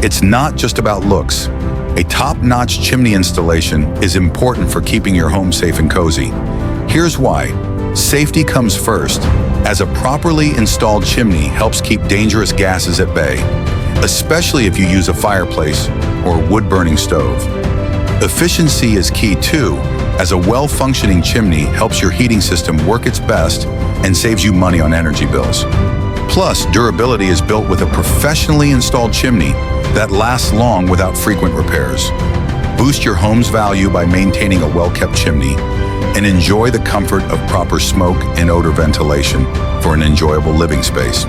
It's not just about looks. A top-notch chimney installation is important for keeping your home safe and cozy. Here's why. Safety comes first, as a properly installed chimney helps keep dangerous gases at bay, especially if you use a fireplace or wood-burning stove. Efficiency is key too, as a well-functioning chimney helps your heating system work its best and saves you money on energy bills. Plus, durability is built with a professionally installed chimney that lasts long without frequent repairs. Boost your home's value by maintaining a well-kept chimney and enjoy the comfort of proper smoke and odor ventilation for an enjoyable living space.